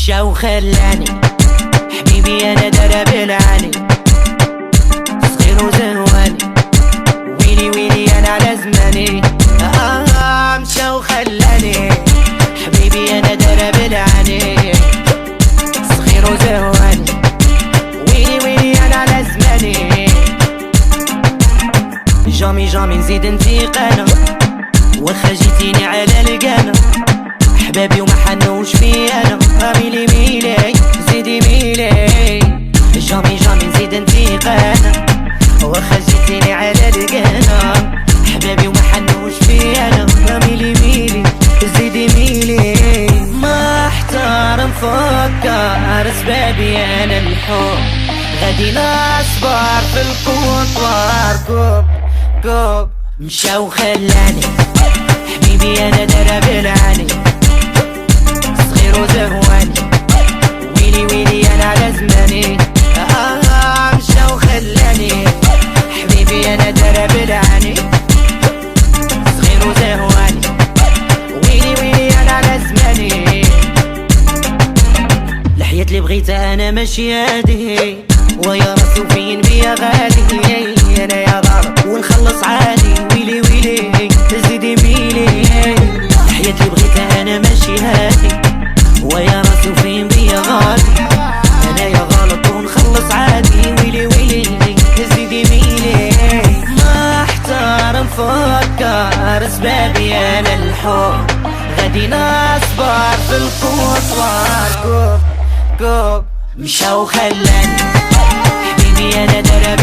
مشى وخلاني حبيبي انا درب العاني صغير وزهواني ويلي ويلي انا على زماني مشى وخلاني حبيبي انا درب العاني صغير وزهواني ويلي ويلي انا على زماني جامي جامي نزيد انتقانا واخا جيتيني على القانا حبابي وما حنوش في انا ميلي ميلي زيدي ميلي جامي جامي نزيد انتقانا واخا جيتيني على القانا حبابي وما حنوش في انا ميلي ميلي زيدي ميلي ما احتار نفكر اسبابي انا الحب غادي نصبر في القوط واركب كوب مشى وخلاني حبيبي انا درب العاني صغير وزهواني ويلي ويلي انا على زماني مشى وخلاني حبيبي انا درب العاني صغير وزهواني ويلي ويلي انا على زماني الحياة اللي بغيتها انا ماشي هادي ويا راسي وفين بيا غادي انا يا غلط ونخلص عادي ويلي ويلي زيدي ميلي الحياة اللي بغيتها انا ماشي هادي ويا راسي وفين بيا غادي انا يا غلط ونخلص عادي ويلي ويلي زيدي ميلي ما احتار نفكر اسبابي انا الحب غادي نصبر في القوط واركب كوب مشى وخلاني حبيبي انا درب